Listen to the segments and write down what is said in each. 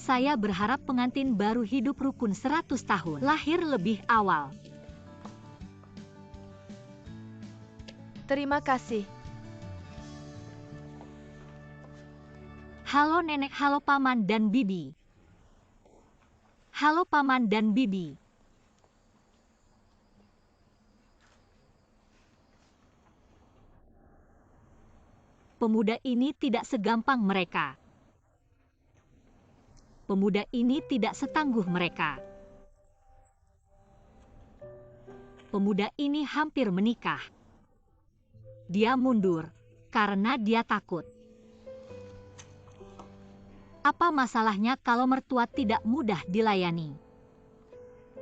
Saya berharap pengantin baru hidup rukun 100 tahun, lahir lebih awal. Terima kasih. Halo nenek, halo paman dan bibi. Halo paman dan bibi. Pemuda ini tidak segampang mereka. Pemuda ini tidak setangguh mereka. Pemuda ini hampir menikah. Dia mundur karena dia takut. Apa masalahnya kalau mertua tidak mudah dilayani?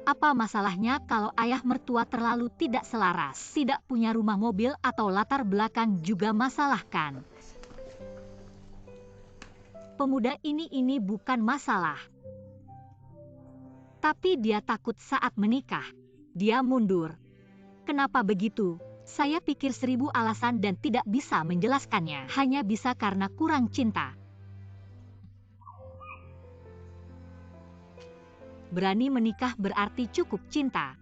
Apa masalahnya kalau ayah mertua terlalu tidak selaras, tidak punya rumah, mobil, atau latar belakang juga masalah kan? Pemuda ini bukan masalah. Tapi dia takut saat menikah. Dia mundur. Kenapa begitu? Saya pikir 1000 alasan dan tidak bisa menjelaskannya. Hanya bisa karena kurang cinta. Berani menikah berarti cukup cinta.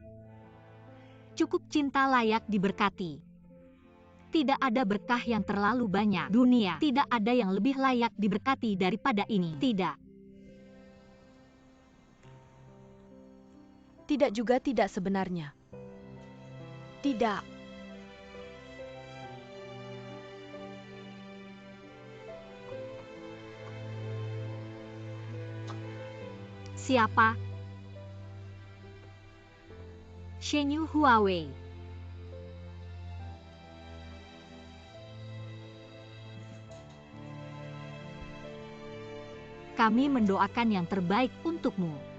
Cukup cinta layak diberkati. Tidak ada berkah yang terlalu banyak. Dunia tidak ada yang lebih layak diberkati daripada ini. Tidak. Tidak juga tidak sebenarnya. Tidak. Siapa? Shenyu Huawei. Kami mendoakan yang terbaik untukmu.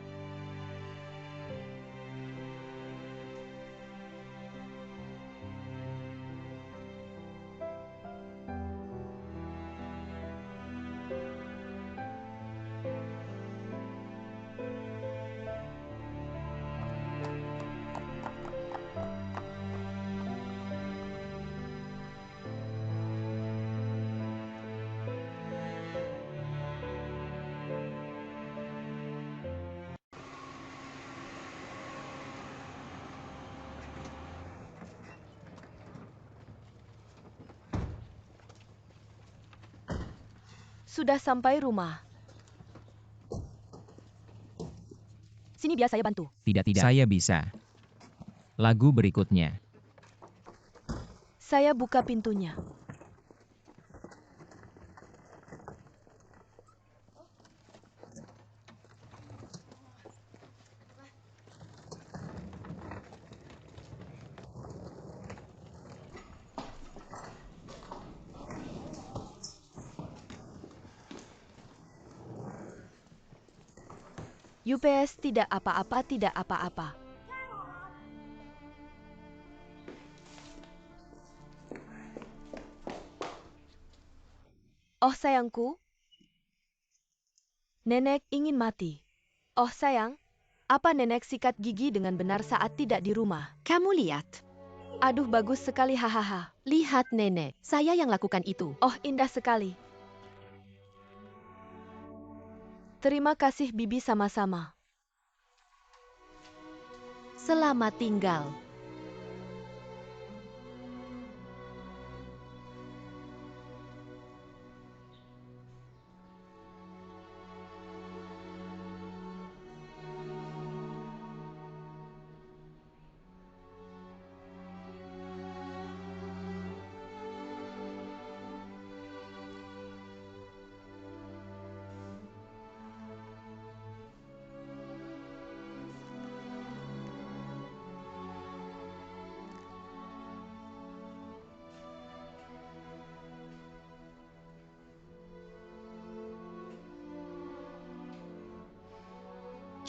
Sudah sampai rumah. Sini biar saya bantu. Tidak, saya bisa. Lagu berikutnya. Saya buka pintunya. UPS tidak apa-apa, tidak apa-apa. Oh sayangku, nenek ingin mati. Oh sayang, apa nenek sikat gigi dengan benar saat tidak di rumah? Kamu lihat. Aduh bagus sekali, hahaha. Lihat nenek, saya yang lakukan itu. Oh indah sekali. Terima kasih Bibi, sama-sama. Selamat tinggal.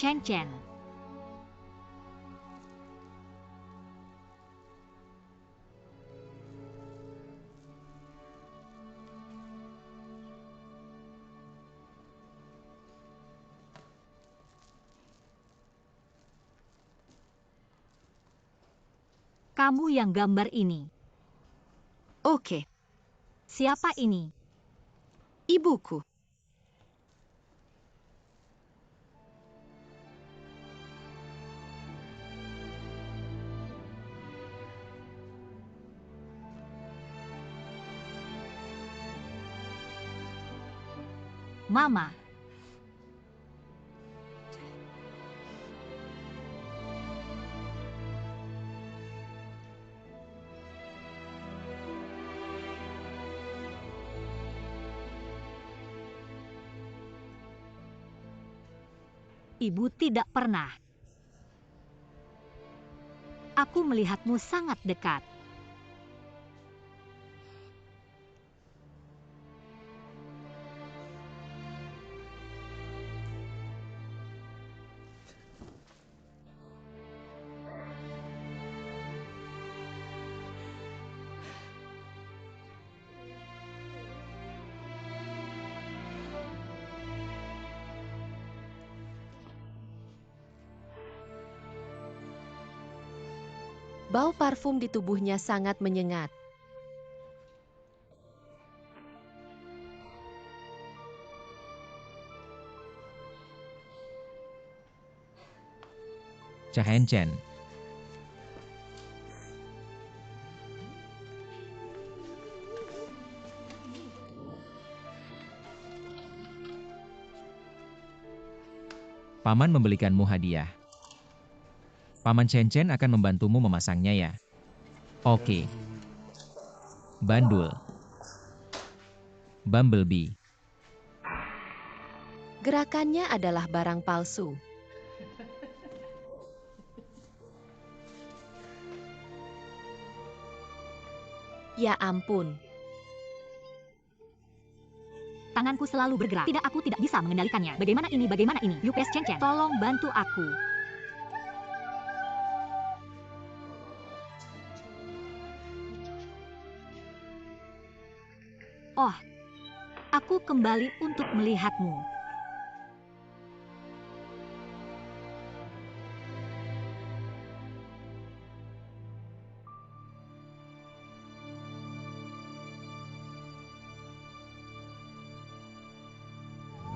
Chen Chen. Kamu yang gambar ini. Oke, Siapa ini? ibuku. Mama. Ibu tidak pernah. Aku melihatmu sangat dekat. Bau parfum di tubuhnya sangat menyengat. Chen Chen. Paman membelikanmu hadiah. Paman Chen Chen akan membantumu memasangnya ya. Oke. Bandul. Bumblebee. Gerakannya adalah barang palsu. Ya ampun. Tanganku selalu bergerak. Tidak, aku tidak bisa mengendalikannya. Bagaimana ini? Bagaimana ini? Yupes Chen Chen, tolong bantu aku. Oh, aku kembali untuk melihatmu.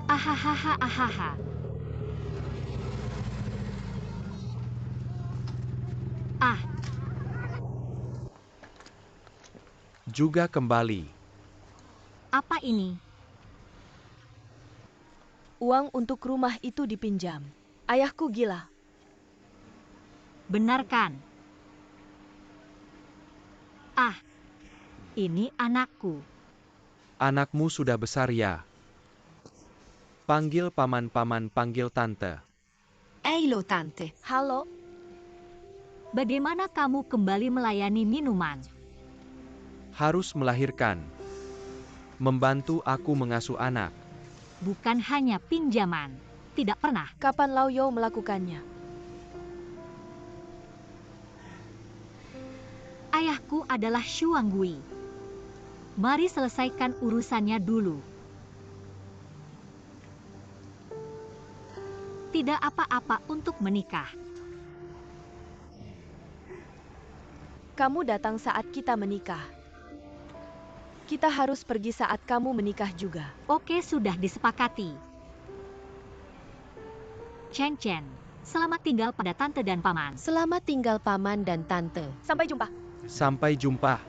Ahahaha, ahaha. Ah, Juga kembali. apa ini? Uang untuk rumah itu dipinjam. Ayahku gila. Benarkan. Ah, ini anakku. Anakmu sudah besar ya. Panggil paman-paman, panggil tante. Eilo tante. Halo, Bagaimana kamu kembali melayani minuman? Harus melahirkan. Membantu aku mengasuh anak. Bukan hanya pinjaman. Tidak pernah. kapan Lao Yo melakukannya? Ayahku adalah Shuanggui. Mari selesaikan urusannya dulu. Tidak apa-apa untuk menikah. Kamu datang saat kita menikah. Kita harus pergi saat kamu menikah juga. Oke, sudah disepakati. Chen Chen, selamat tinggal pada tante dan paman. Selamat tinggal paman dan tante. Sampai jumpa. Sampai jumpa.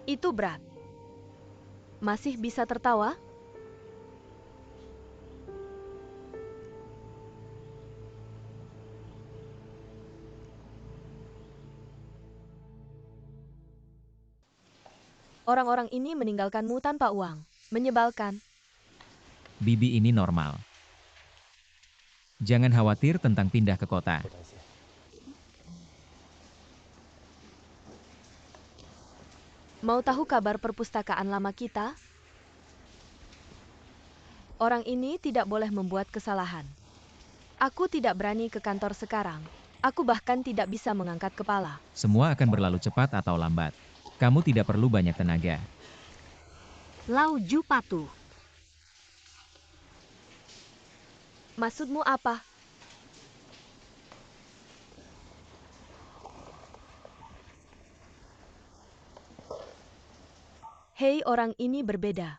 Itu berat. Masih bisa tertawa? Orang-orang ini meninggalkanmu tanpa uang. Menyebalkan. Bibi ini normal. Jangan khawatir tentang pindah ke kota. Mau tahu kabar perpustakaan lama kita? Orang ini tidak boleh membuat kesalahan. Aku tidak berani ke kantor sekarang. Aku bahkan tidak bisa mengangkat kepala. Semua akan berlalu cepat atau lambat. Kamu tidak perlu banyak tenaga. Lau Ju patuh. Maksudmu apa? Hei, orang ini berbeda.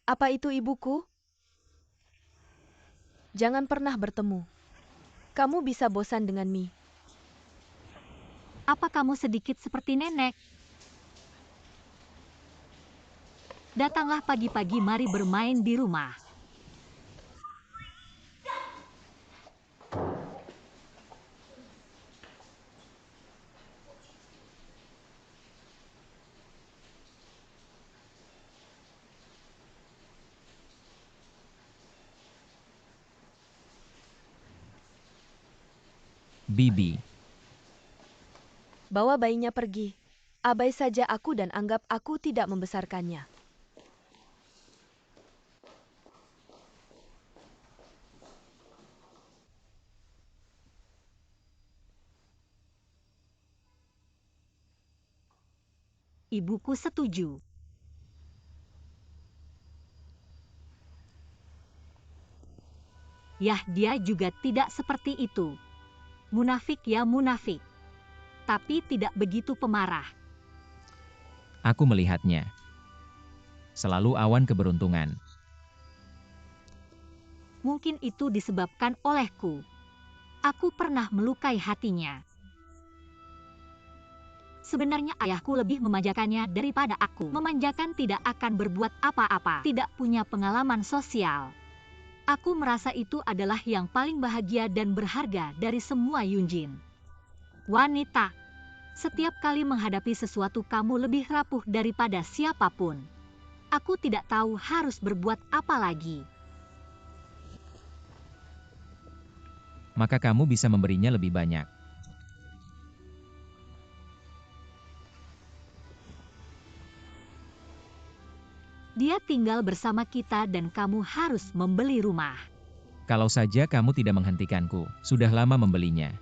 Apa itu ibuku? Jangan pernah bertemu. Kamu bisa bosan dengan mie. Apa kamu sedikit seperti nenek? Datanglah pagi-pagi, mari bermain di rumah. Bibi, Bawa bayinya pergi. Abai saja aku dan anggap aku tidak membesarkannya. Ibuku setuju. Yah, dia juga tidak seperti itu. Munafik ya munafik. Tapi tidak begitu pemarah. aku melihatnya. Selalu awan keberuntungan. Mungkin itu disebabkan olehku. Aku pernah melukai hatinya. Sebenarnya ayahku lebih memanjakannya daripada aku. Memanjakan tidak akan berbuat apa-apa, tidak punya pengalaman sosial. Aku merasa itu adalah yang paling bahagia dan berharga dari semua Yunjin. Wanita, setiap kali menghadapi sesuatu kamu lebih rapuh daripada siapapun. Aku tidak tahu harus berbuat apa lagi. Maka kamu bisa memberinya lebih banyak. Dia tinggal bersama kita dan kamu harus membeli rumah. Kalau saja kamu tidak menghentikanku, sudah lama membelinya.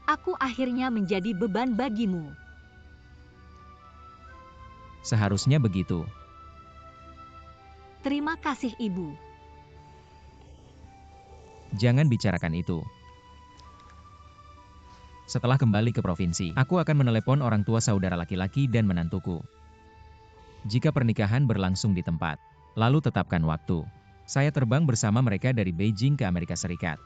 Aku akhirnya menjadi beban bagimu. Seharusnya begitu. Terima kasih, Ibu. Jangan bicarakan itu. Setelah kembali ke provinsi, aku akan menelepon orang tua saudara laki-laki dan menantuku. Jika pernikahan berlangsung di tempat, lalu tetapkan waktu. Saya terbang bersama mereka dari Beijing ke Amerika Serikat.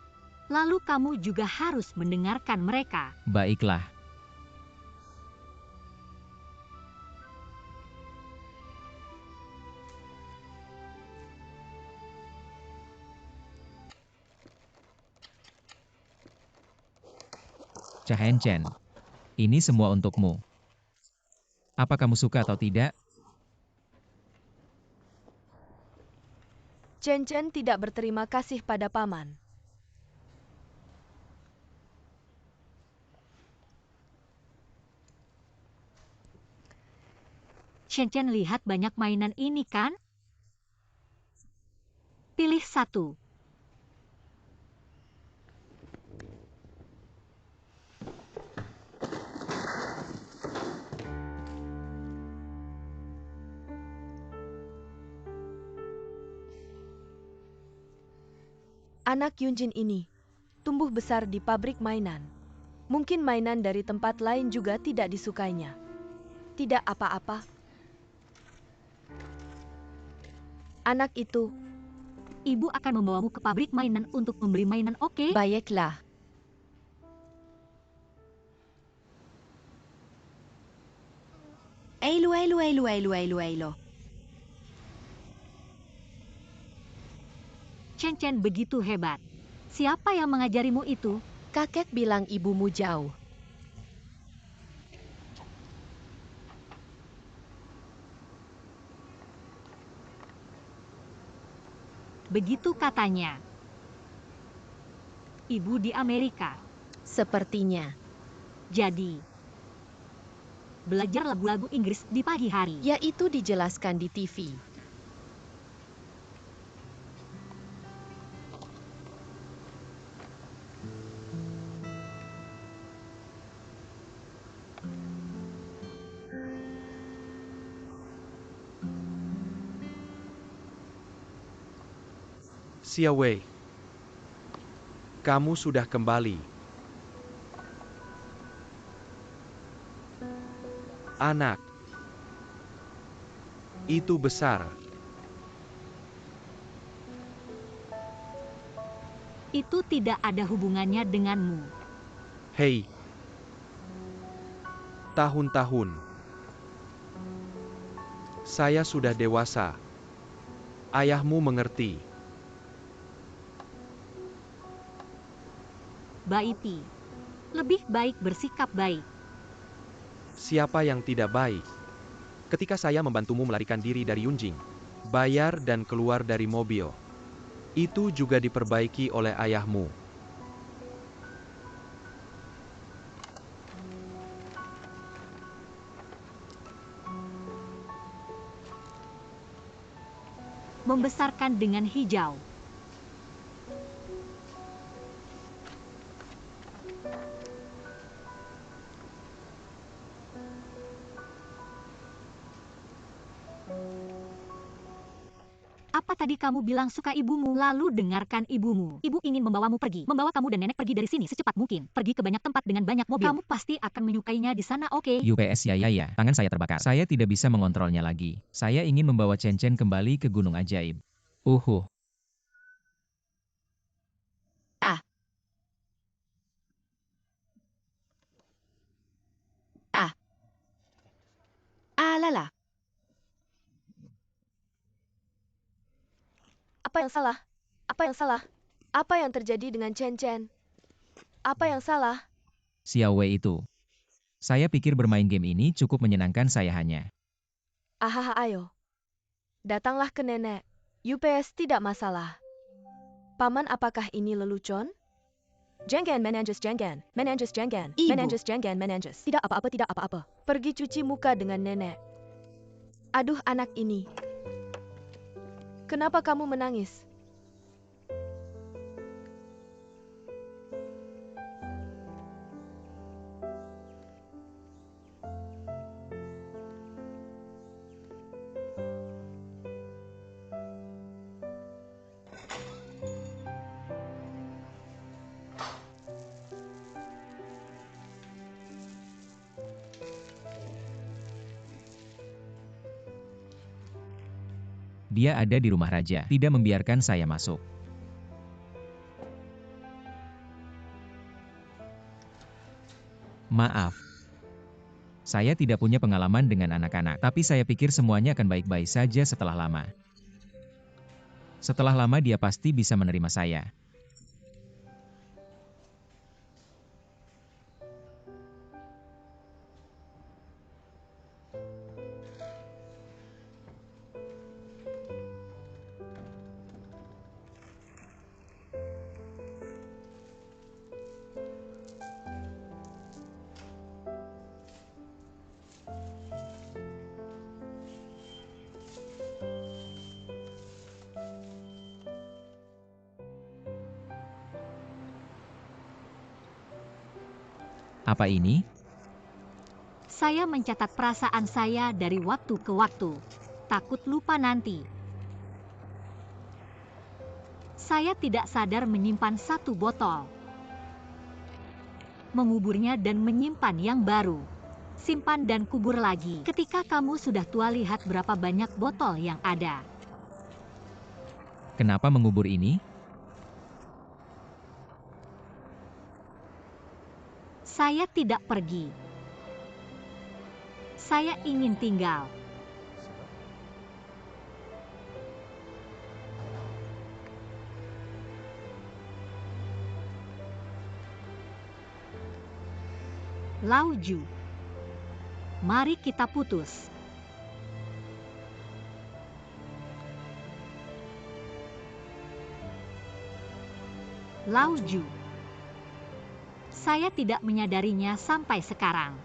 Lalu kamu juga harus mendengarkan mereka. Baiklah. Chahen Chen, ini semua untukmu. Apa kamu suka atau tidak? Chen Chen tidak berterima kasih pada paman. Chen Chen lihat banyak mainan ini kan? Pilih satu. Anak Yunjin ini tumbuh besar di pabrik mainan. Mungkin mainan dari tempat lain juga tidak disukainya. Tidak apa-apa. Anak itu, Ibu akan membawamu ke pabrik mainan untuk membeli mainan, oke? Baiklah. Elo. Chen Chen begitu hebat. Siapa yang mengajarimu itu? Kakek bilang ibumu jauh. Begitu katanya. Ibu di Amerika. Sepertinya. Jadi, belajar lagu-lagu Inggris di pagi hari. Yaitu dijelaskan di TV. Xia Wei, kamu sudah kembali. Anak, itu besar. Itu tidak ada hubungannya denganmu. Hei. Tahun-tahun. Saya sudah dewasa. Ayahmu mengerti. Baipi. Lebih baik bersikap baik. Siapa yang tidak baik? Ketika saya membantumu melarikan diri dari Yunjing, bayar dan keluar dari mobil. Itu juga diperbaiki oleh ayahmu. Membesarkan dengan hijau. Apa tadi kamu bilang suka ibumu? Lalu dengarkan ibumu. Ibu ingin membawamu pergi. Membawa kamu dan nenek pergi dari sini secepat mungkin. Pergi ke banyak tempat dengan banyak mobil. Kamu pasti akan menyukainya di sana, oke? UPS ya. Tangan saya terbakar. Saya tidak bisa mengontrolnya lagi. Saya ingin membawa Chen kembali ke Gunung Ajaib. Lala. Apa yang salah? Apa yang salah? Apa yang terjadi dengan Chen? Apa yang salah? Xiao Wei itu. Saya pikir bermain game ini cukup menyenangkan saya hanya. Ayo. Datanglah ke nenek. UPS tidak masalah. Paman, apakah ini lelucon? Jenggen. Ibu. Tidak apa-apa. Pergi cuci muka dengan nenek. Aduh, anak ini. Kenapa kamu menangis? Dia ada di rumah raja, tidak membiarkan saya masuk. Maaf. Saya tidak punya pengalaman dengan anak-anak, tapi saya pikir semuanya akan baik-baik saja setelah lama. Setelah lama dia pasti bisa menerima saya. Apa ini? Saya mencatat perasaan saya dari waktu ke waktu. Takut lupa nanti. Saya tidak sadar menyimpan satu botol. Menguburnya dan menyimpan yang baru. Simpan dan kubur lagi. Ketika kamu sudah tua, lihat berapa banyak botol yang ada. Kenapa mengubur ini? Saya tidak pergi. Saya ingin tinggal. Lauju. Mari kita putus. Lauju. Saya tidak menyadarinya sampai sekarang.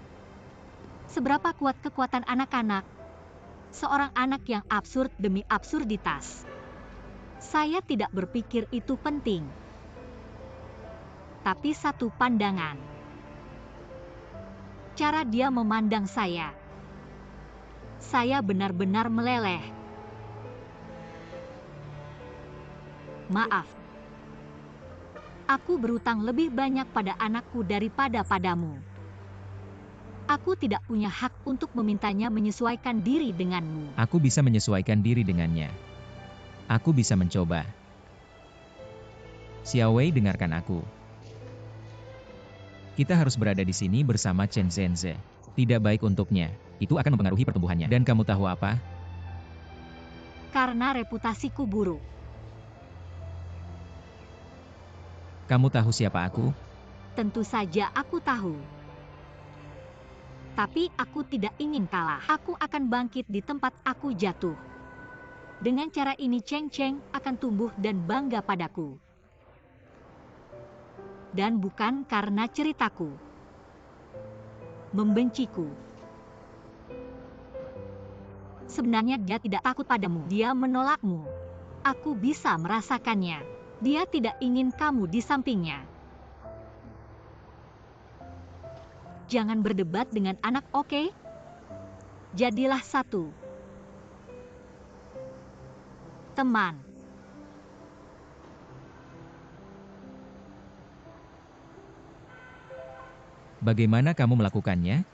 Seberapa kuat kekuatan anak-anak? Seorang anak yang absurd demi absurditas. Saya tidak berpikir itu penting. Tapi satu pandangan. Cara dia memandang saya. Saya benar-benar meleleh. Maaf. Aku berutang lebih banyak pada anakku daripada padamu. Aku tidak punya hak untuk memintanya menyesuaikan diri denganmu. Aku bisa menyesuaikan diri dengannya. Aku bisa mencoba. Xiaowei, dengarkan aku. Kita harus berada di sini bersama Chen Zhenze. Tidak baik untuknya. Itu akan mempengaruhi pertumbuhannya. Dan kamu tahu apa? Karena reputasiku buruk. Kamu tahu siapa aku? Tentu saja aku tahu. Tapi aku tidak ingin kalah. Aku akan bangkit di tempat aku jatuh. Dengan cara ini Cheng Cheng akan tumbuh dan bangga padaku. Dan bukan karena ceritaku. Membenciku. Sebenarnya dia tidak takut padamu. Dia menolakmu. Aku bisa merasakannya. Dia tidak ingin kamu di sampingnya. Jangan berdebat dengan anak, oke? Jadilah satu. Teman. Bagaimana kamu melakukannya?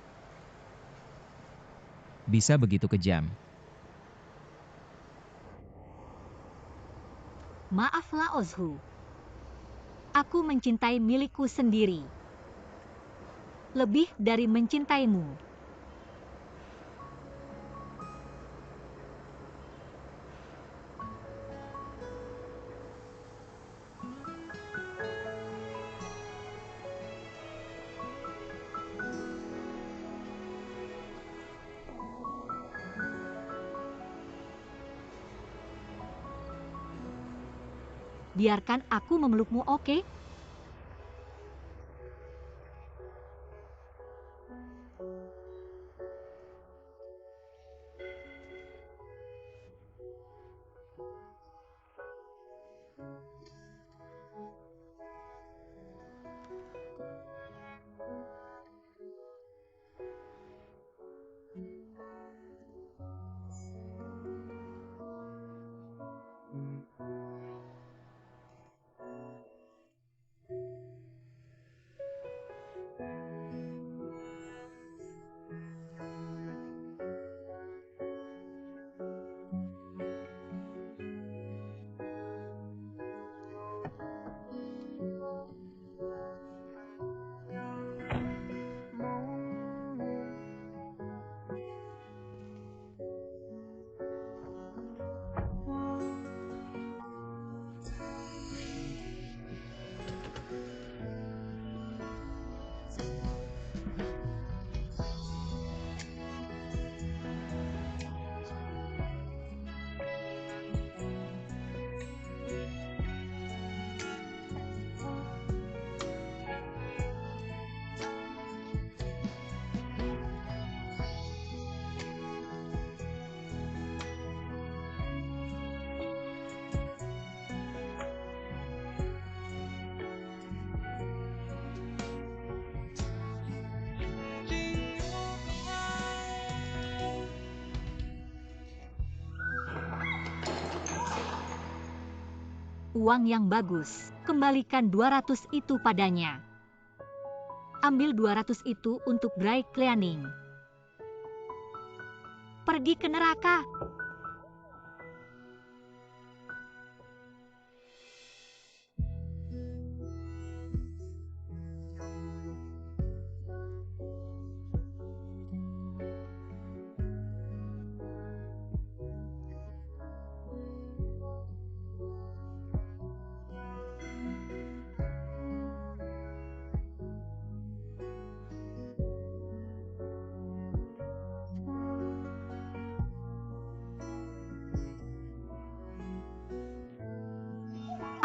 Bisa begitu kejam. Maaflah Ozhu. Aku mencintai milikku sendiri. Lebih dari mencintaimu. Biarkan aku memelukmu, oke? Uang yang bagus. Kembalikan 200 itu padanya. Ambil 200 itu untuk dry cleaning. Pergi ke neraka.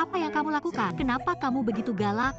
Apa yang kamu lakukan? Kenapa kamu begitu galak?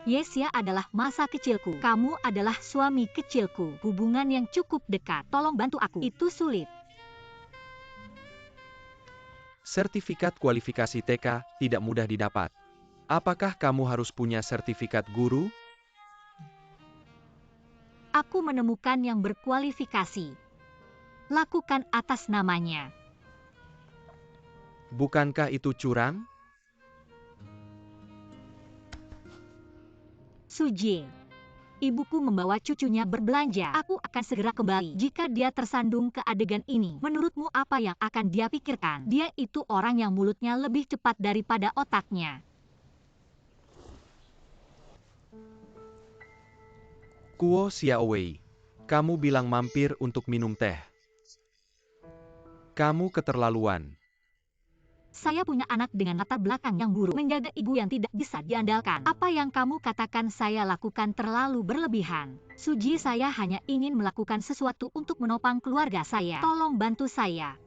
Yesia adalah masa kecilku. Kamu adalah suami kecilku. Hubungan yang cukup dekat. Tolong bantu aku. Itu sulit. Sertifikat kualifikasi TK tidak mudah didapat. Apakah kamu harus punya sertifikat guru? Aku menemukan yang berkualifikasi. Lakukan atas namanya. Bukankah itu curang? Sujie. Ibuku membawa cucunya berbelanja. Aku akan segera kembali. Jika dia tersandung ke adegan ini, menurutmu apa yang akan dia pikirkan? Dia itu orang yang mulutnya lebih cepat daripada otaknya. Kuo Xiaowei, kamu bilang mampir untuk minum teh. Kamu keterlaluan. Saya punya anak dengan latar belakang yang buruk, menjaga ibu yang tidak bisa diandalkan. Apa yang kamu katakan saya lakukan terlalu berlebihan. Suji, saya hanya ingin melakukan sesuatu untuk menopang keluarga saya. Tolong bantu saya.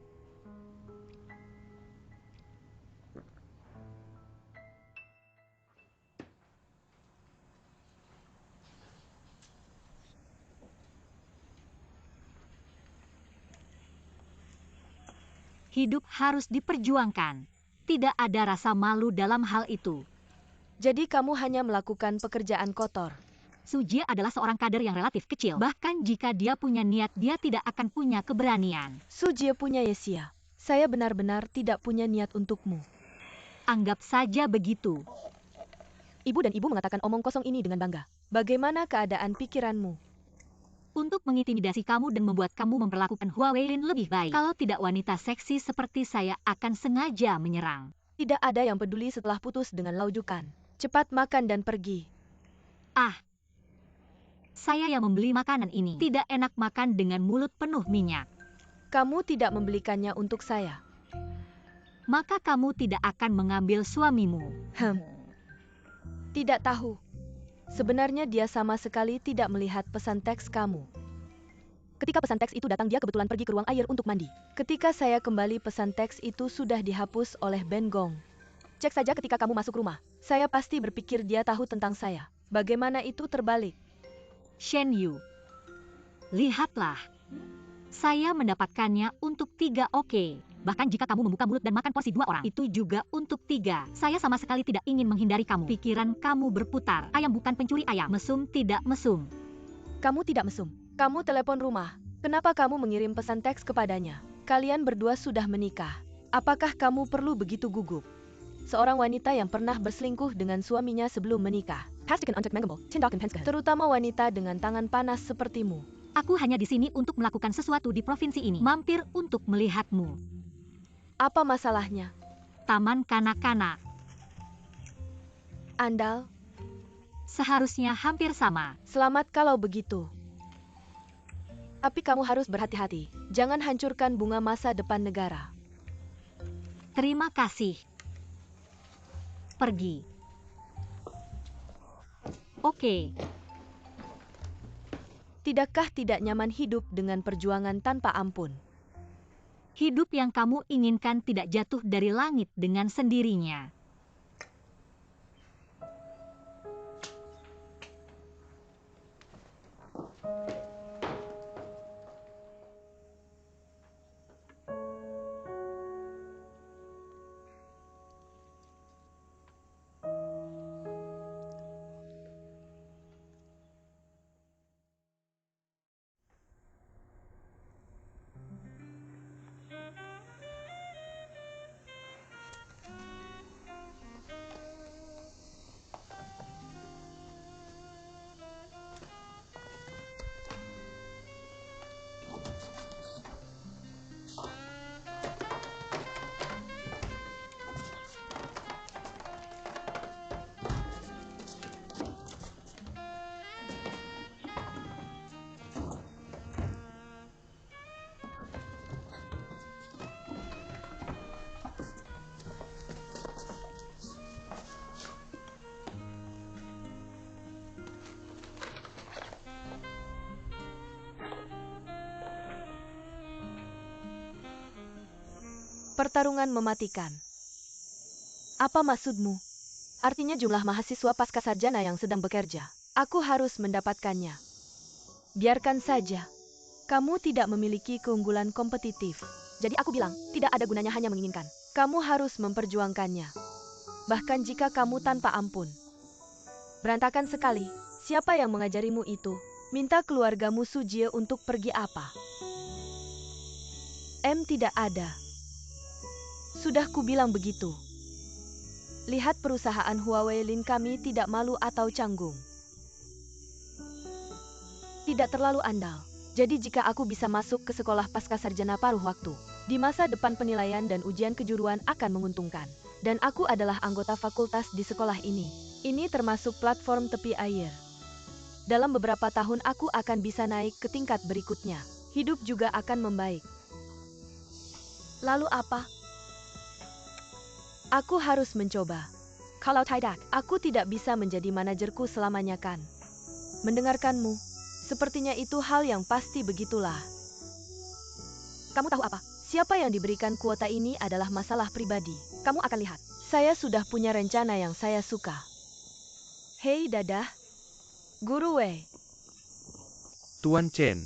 Hidup harus diperjuangkan. Tidak ada rasa malu dalam hal itu. Jadi kamu hanya melakukan pekerjaan kotor. Sujie adalah seorang kader yang relatif kecil. Bahkan jika dia punya niat, dia tidak akan punya keberanian. Sujie punya Yesia. Saya benar-benar tidak punya niat untukmu. Anggap saja begitu. Ibu dan ibu mengatakan omong kosong ini dengan bangga. Bagaimana keadaan pikiranmu? Untuk mengintimidasi kamu dan membuat kamu memperlakukan Huawei Lin lebih baik. Kalau tidak, wanita seksi seperti saya akan sengaja menyerang. Tidak ada yang peduli setelah putus dengan Laujukan. Cepat makan dan pergi. Saya yang membeli makanan ini. Tidak enak makan dengan mulut penuh minyak. Kamu tidak membelikannya untuk saya. Maka kamu tidak akan mengambil suamimu. Tidak tahu. Sebenarnya dia sama sekali tidak melihat pesan teks kamu. Ketika pesan teks itu datang, dia kebetulan pergi ke ruang air untuk mandi. Ketika saya kembali, pesan teks itu sudah dihapus oleh Ben Gong. Cek saja ketika kamu masuk rumah. Saya pasti berpikir dia tahu tentang saya. Bagaimana itu terbalik? Shen Yu. Lihatlah. Saya mendapatkannya untuk 3 oke. Bahkan jika kamu membuka mulut dan makan porsi 2 orang, itu juga untuk 3. Saya sama sekali tidak ingin menghindari kamu. Pikiran kamu berputar. Ayam bukan pencuri ayam. Mesum tidak mesum. Kamu tidak mesum. Kamu telepon rumah. Kenapa kamu mengirim pesan teks kepadanya? Kalian berdua sudah menikah. Apakah kamu perlu begitu gugup? Seorang wanita yang pernah berselingkuh dengan suaminya sebelum menikah. Terutama wanita dengan tangan panas sepertimu. Aku hanya di sini untuk melakukan sesuatu di provinsi ini. Mampir untuk melihatmu. Apa masalahnya? Taman kanak-kanak. Andal? Seharusnya hampir sama. Selamat kalau begitu. Tapi kamu harus berhati-hati. Jangan hancurkan bunga masa depan negara. Terima kasih. Pergi. Oke. Tidakkah tidak nyaman hidup dengan perjuangan tanpa ampun? Hidup yang kamu inginkan tidak jatuh dari langit dengan sendirinya. Pertarungan mematikan. Apa maksudmu? Artinya jumlah mahasiswa pascasarjana yang sedang bekerja. Aku harus mendapatkannya. Biarkan saja. Kamu tidak memiliki keunggulan kompetitif. Jadi aku bilang, tidak ada gunanya hanya menginginkan. Kamu harus memperjuangkannya. Bahkan jika kamu tanpa ampun. Berantakan sekali. Siapa yang mengajarimu itu? Minta keluargamu Sujie untuk pergi apa? Tidak ada. Sudah kubilang begitu. Lihat perusahaan Huawei Lin, kami tidak malu atau canggung. Tidak terlalu andal. Jadi jika aku bisa masuk ke sekolah pascasarjana paruh waktu, di masa depan penilaian dan ujian kejuruan akan menguntungkan. Dan aku adalah anggota fakultas di sekolah ini. Ini termasuk platform tepi air. Dalam beberapa tahun aku akan bisa naik ke tingkat berikutnya. Hidup juga akan membaik. Lalu apa? Aku harus mencoba. Kalau tidak, aku tidak bisa menjadi manajerku selamanya kan? Mendengarkanmu, sepertinya itu hal yang pasti begitulah. Kamu tahu apa? Siapa yang diberikan kuota ini adalah masalah pribadi. Kamu akan lihat. Saya sudah punya rencana yang saya suka. Hei Dadah. Guru Wei. Tuan Chen.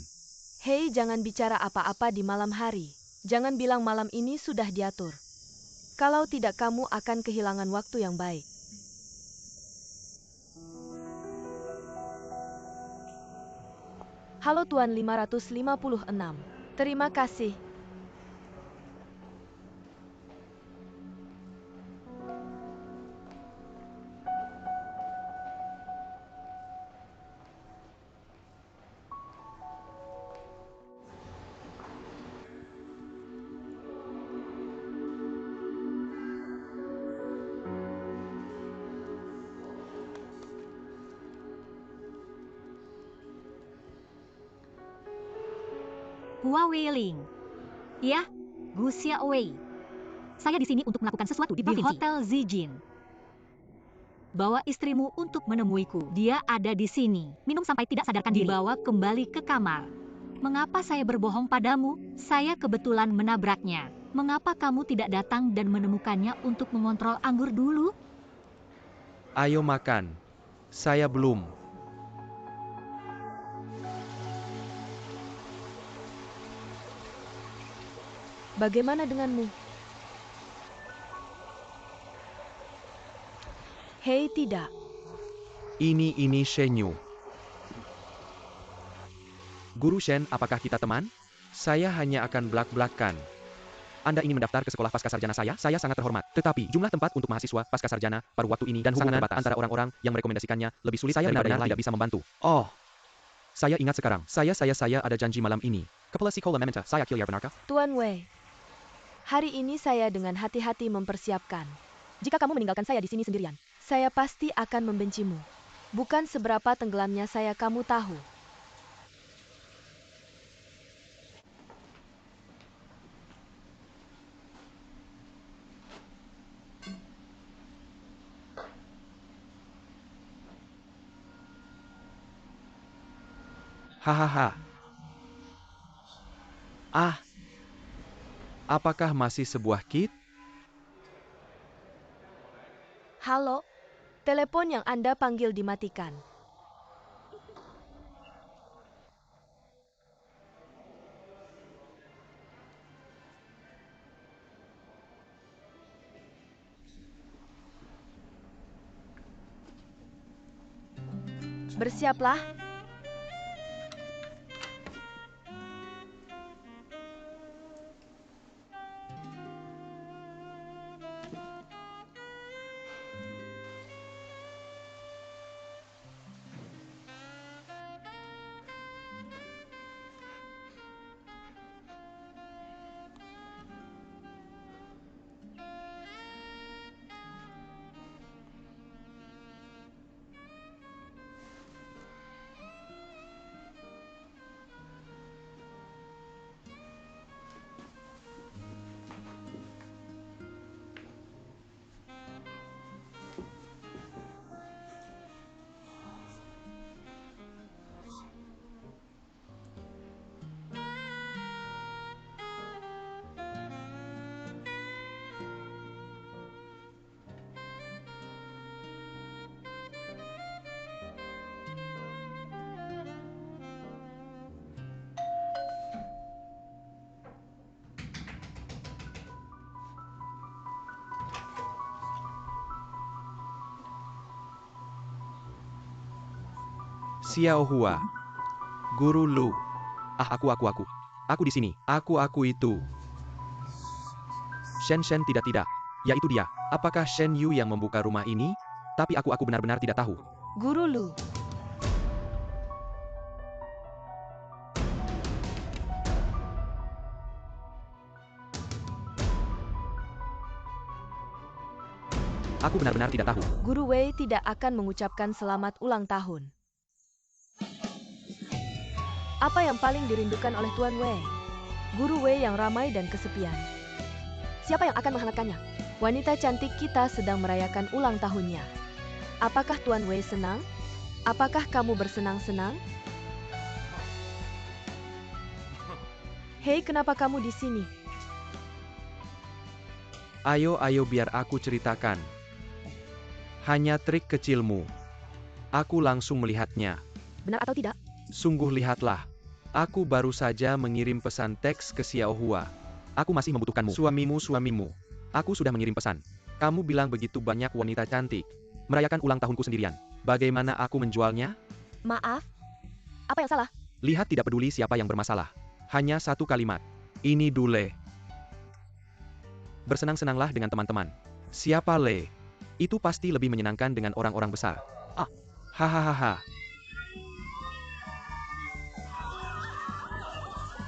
Hei, jangan bicara apa-apa di malam hari. Jangan bilang malam ini sudah diatur. Kalau tidak kamu akan kehilangan waktu yang baik. Halo Tuan 556. Terima kasih. Huawei Ling. Ya, Gu Xiaowei. Saya di sini untuk melakukan sesuatu di Hotel Zijin. Bawa istrimu untuk menemuiku. Dia ada di sini. Minum sampai tidak sadarkan diri. Dibawa kembali ke kamar. Mengapa saya berbohong padamu? Saya kebetulan menabraknya. Mengapa kamu tidak datang dan menemukannya untuk mengontrol anggur dulu? Ayo makan. Saya belum. Bagaimana denganmu? Hei, tidak. Ini Shenyu. Guru Shen, apakah kita teman? Saya hanya akan belak-belakan. Anda ingin mendaftar ke sekolah pascasarjana saya? Saya sangat terhormat. Tetapi, jumlah tempat untuk mahasiswa pascasarjana paruh waktu ini dan hubungan terbatas antara orang-orang yang merekomendasikannya lebih sulit daripada yang tidak bisa membantu. Oh, saya ingat sekarang. Saya ada janji malam ini. Kepala sekolah meminta saya kilir, benarkah? Tuan Wei. Hari ini saya dengan hati-hati mempersiapkan. Jika kamu meninggalkan saya di sini sendirian, saya pasti akan membencimu. Bukan seberapa tenggelamnya saya, kamu tahu. Hahaha. Ah. Apakah masih sebuah kit? Halo? Telepon yang Anda panggil dimatikan. Bersiaplah. Xiao Hua. Guru Lu. Aku. Aku di sini. Aku itu. Shen, tidak. Ya itu dia. Apakah Shen Yu yang membuka rumah ini? Tapi aku benar-benar tidak tahu. Guru Lu. Aku benar-benar tidak tahu. Guru Wei tidak akan mengucapkan selamat ulang tahun. Apa yang paling dirindukan oleh Tuan Wei? Guru Wei yang ramai dan kesepian. Siapa yang akan menghangatkannya? Wanita cantik kita sedang merayakan ulang tahunnya. Apakah Tuan Wei senang? Apakah kamu bersenang-senang? Hei, kenapa kamu di sini? Ayo biar aku ceritakan. Hanya trik kecilmu. Aku langsung melihatnya. Benar atau tidak? Sungguh lihatlah. Aku baru saja mengirim pesan teks ke Xiao Hua. Aku masih membutuhkanmu. Suamimu. Aku sudah mengirim pesan. Kamu bilang begitu banyak wanita cantik. Merayakan ulang tahunku sendirian. Bagaimana aku menjualnya? Maaf? Apa yang salah? Lihat, tidak peduli siapa yang bermasalah. Hanya satu kalimat. Ini Dule. Bersenang-senanglah dengan teman-teman. Siapa Le? Itu pasti lebih menyenangkan dengan orang-orang besar. Hahaha.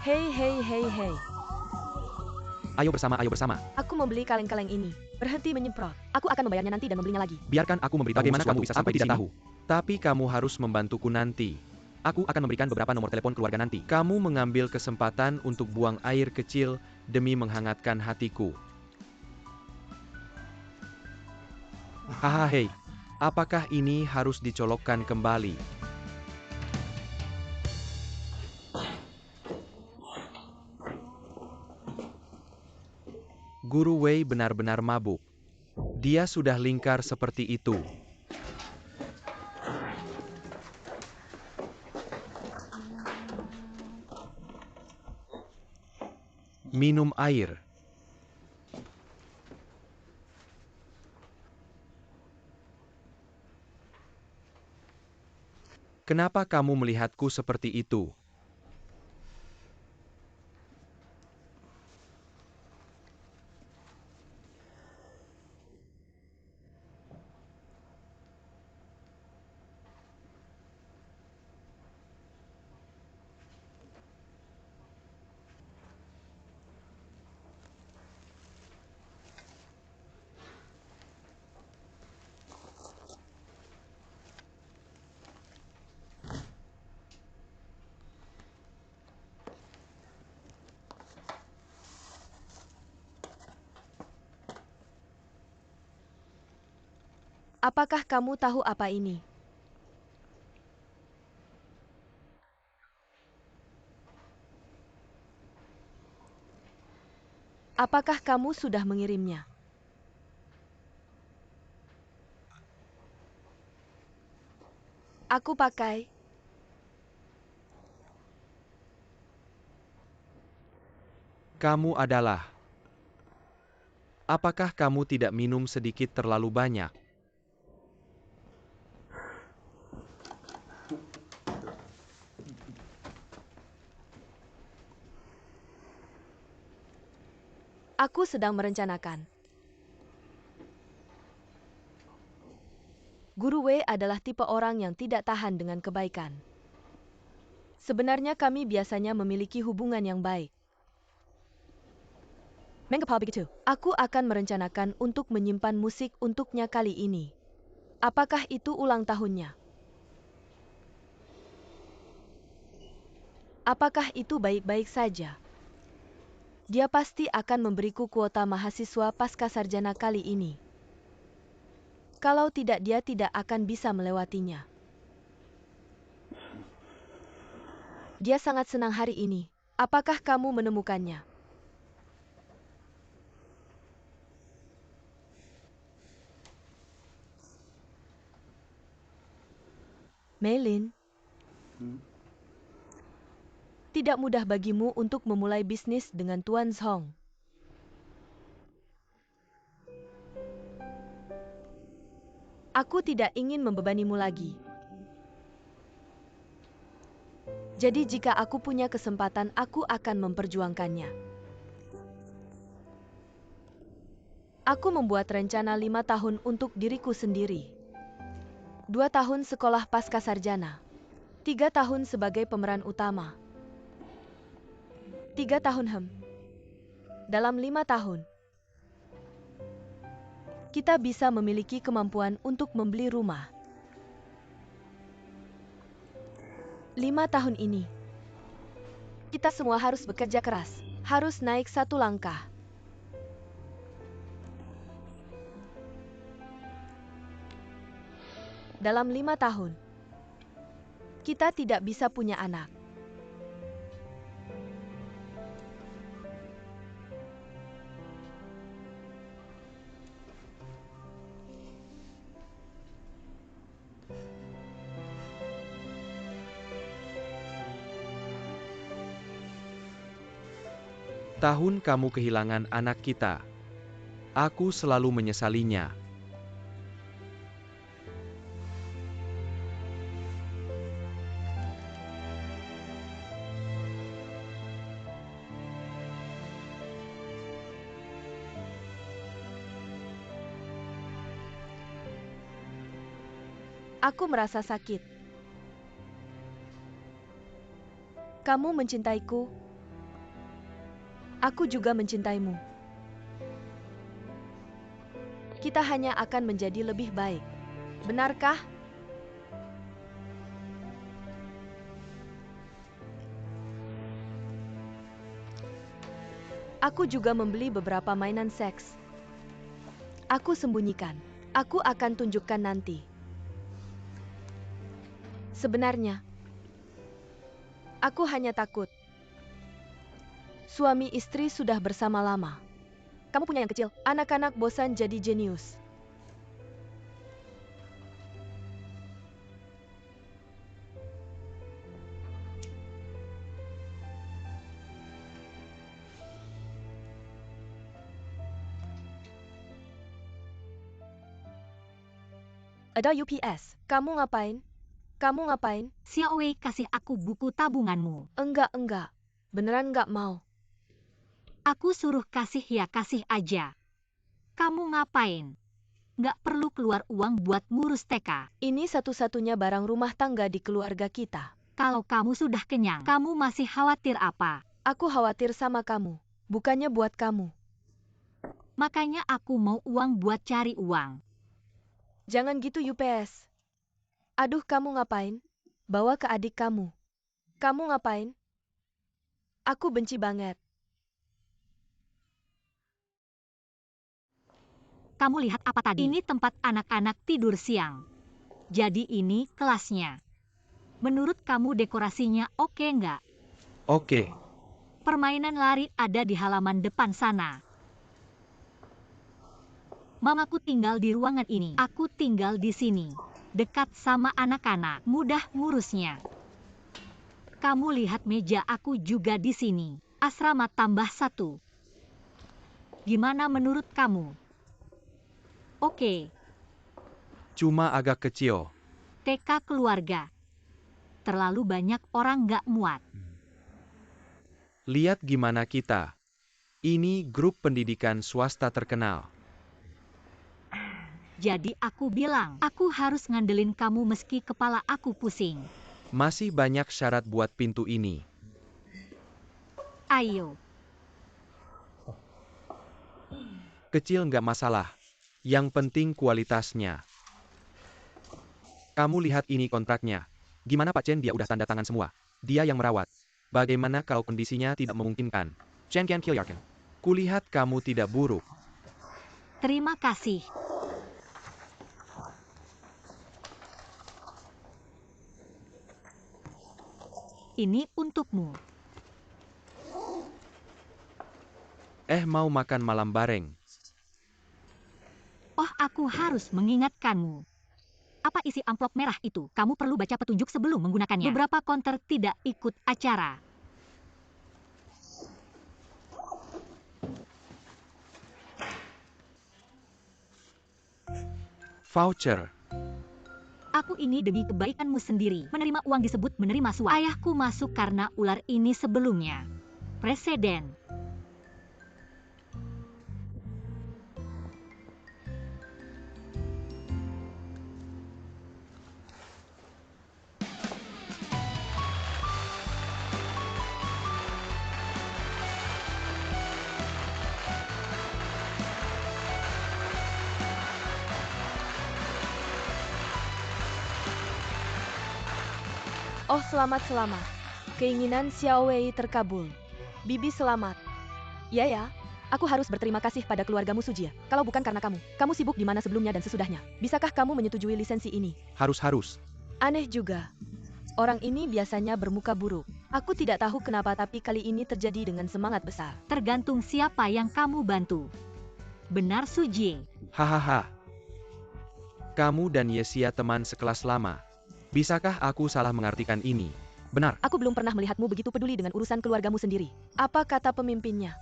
Hei. Ayo bersama. Aku membeli kaleng-kaleng ini. Berhenti menyemprot. Aku akan membayarnya nanti dan membelinya lagi. Biarkan aku memberitahu bagaimana kamu bisa sampai di sini. Tapi kamu harus membantuku nanti. Aku akan memberikan beberapa nomor telepon keluarga nanti. Kamu mengambil kesempatan untuk buang air kecil demi menghangatkan hatiku. Hei. Apakah ini harus dicolokkan kembali? Guru Wei benar-benar mabuk. Dia sudah lingkar seperti itu. Minum air. Kenapa kamu melihatku seperti itu? Apakah kamu tahu apa ini? Apakah kamu sudah mengirimnya? Aku pakai. Kamu adalah. Apakah kamu tidak minum sedikit terlalu banyak? Aku sedang merencanakan. Guru Wei adalah tipe orang yang tidak tahan dengan kebaikan. Sebenarnya kami biasanya memiliki hubungan yang baik. Mengapa begitu? Aku akan merencanakan untuk menyimpan musik untuknya kali ini. Apakah itu ulang tahunnya? Apakah itu baik-baik saja? Dia pasti akan memberiku kuota mahasiswa pasca sarjana kali ini. Kalau tidak, dia tidak akan bisa melewatinya. Dia sangat senang hari ini. Apakah kamu menemukannya? Meilin. Tidak mudah bagimu untuk memulai bisnis dengan Tuan Zhong. Aku tidak ingin membebanimu lagi. Jadi jika aku punya kesempatan, aku akan memperjuangkannya. Aku membuat rencana 5 tahun untuk diriku sendiri. 2 tahun sekolah pascasarjana. 3 tahun sebagai pemeran utama. 3 tahun Dalam 5 tahun, kita bisa memiliki kemampuan untuk membeli rumah. 5 tahun ini, kita semua harus bekerja keras, harus naik satu langkah. Dalam 5 tahun, kita tidak bisa punya anak. Tahun kamu kehilangan anak kita. Aku selalu menyesalinya. Aku merasa sakit. Kamu mencintaiku. Aku juga mencintaimu. Kita hanya akan menjadi lebih baik. Benarkah? Aku juga membeli beberapa mainan seks. Aku sembunyikan. Aku akan tunjukkan nanti. Sebenarnya, aku hanya takut. Suami istri sudah bersama lama. Kamu punya yang kecil. Anak-anak bosan jadi jenius. Ada UPS. Kamu ngapain? Kamu ngapain? Xiao Wei, kasih aku buku tabunganmu. Enggak. Beneran nggak mau. Aku suruh kasih ya kasih aja. Kamu ngapain? Nggak perlu keluar uang buat ngurus TK. Ini satu-satunya barang rumah tangga di keluarga kita. Kalau kamu sudah kenyang, kamu masih khawatir apa? Aku khawatir sama kamu, bukannya buat kamu. Makanya aku mau uang buat cari uang. Jangan gitu UPS. Aduh, kamu ngapain? Bawa ke adik kamu. Kamu ngapain? Aku benci banget. Kamu lihat apa tadi? Ini tempat anak-anak tidur siang. Jadi ini kelasnya. Menurut kamu dekorasinya oke nggak? Oke. Permainan lari ada di halaman depan sana. Mamaku tinggal di ruangan ini. Aku tinggal di sini. Dekat sama anak-anak, mudah ngurusnya. Kamu lihat meja aku juga di sini. Asrama tambah 1. Gimana menurut kamu? Oke. Cuma agak kecil. TK keluarga. Terlalu banyak orang nggak muat. Lihat gimana kita. Ini grup pendidikan swasta terkenal. Jadi aku bilang, aku harus ngandelin kamu meski kepala aku pusing. Masih banyak syarat buat pintu ini. Ayo. Kecil nggak masalah. Yang penting kualitasnya. Kamu lihat ini kontraknya. Gimana Pak Chen, dia udah tanda tangan semua. Dia yang merawat. Bagaimana kalau kondisinya tidak memungkinkan? Chen Qian Qilyarkan. Kulihat kamu tidak buruk. Terima kasih. Ini untukmu. Mau makan malam bareng. Oh, aku harus mengingatkanmu. Apa isi amplop merah itu? Kamu perlu baca petunjuk sebelum menggunakannya. Beberapa konter tidak ikut acara. Voucher. Aku ini demi kebaikanmu sendiri. Menerima uang disebut menerima suap. Ayahku masuk karena ular ini sebelumnya. Presiden. Oh, selamat. Keinginan Xiao Wei terkabul. Bibi selamat. Ya, aku harus berterima kasih pada keluargamu Sujia. Kalau bukan karena kamu sibuk di mana sebelumnya dan sesudahnya. Bisakah kamu menyetujui lisensi ini? Harus. Aneh juga. Orang ini biasanya bermuka buruk. Aku tidak tahu kenapa, tapi kali ini terjadi dengan semangat besar. Tergantung siapa yang kamu bantu. Benar Sujie. Hahaha. Kamu dan Yesia teman sekelas lama. Bisakah aku salah mengartikan ini? Benar. Aku belum pernah melihatmu begitu peduli dengan urusan keluargamu sendiri. Apa kata pemimpinnya?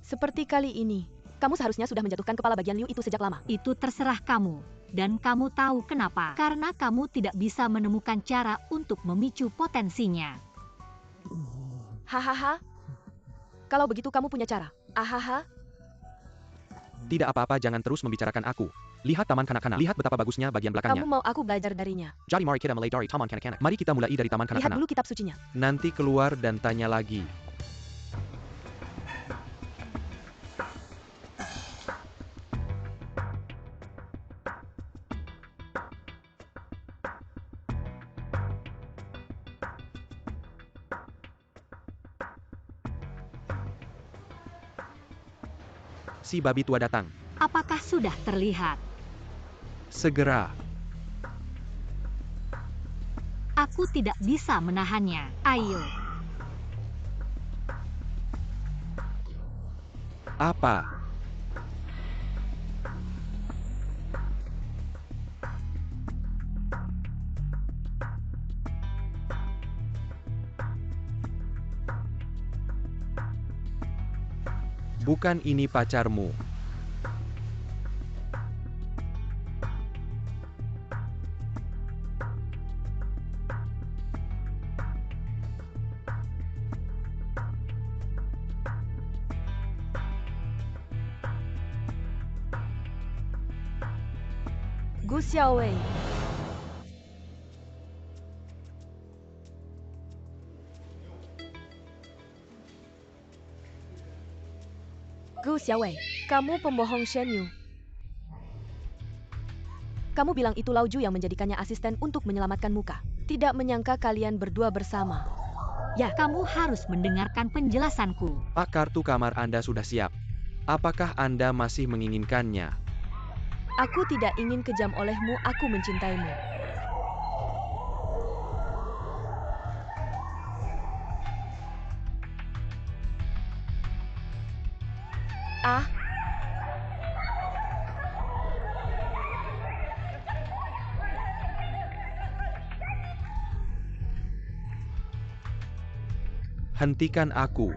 Seperti kali ini, kamu seharusnya sudah menjatuhkan kepala bagian Liu itu sejak lama. Itu terserah kamu. Dan kamu tahu kenapa? Karena kamu tidak bisa menemukan cara untuk memicu potensinya. Hahaha. Kalau begitu kamu punya cara. Ahaha. Tidak apa-apa, jangan terus membicarakan aku. Lihat taman kanak-kanak. Lihat betapa bagusnya bagian belakangnya. Kamu mau aku belajar darinya? Jadi mari kita mulai dari taman kanak-kanak. Mari kita mulai dari taman Lihat kanak-kanak. dulu kitab sucinya. Nanti keluar dan tanya lagi. Si babi tua datang. Apakah sudah terlihat? Segera. Aku tidak bisa menahannya. Ayo. Apa? Bukan ini pacarmu. Gu Xiaowei. Gu Xiaowei, kamu pembohong Shen Yu. Kamu bilang itu Lao Ju yang menjadikannya asisten untuk menyelamatkan muka. Tidak menyangka kalian berdua bersama. Ya, kamu harus mendengarkan penjelasanku. Pak, kartu kamar Anda sudah siap. Apakah Anda masih menginginkannya? Aku tidak ingin kejam olehmu, aku mencintaimu. Ah. Hentikan aku.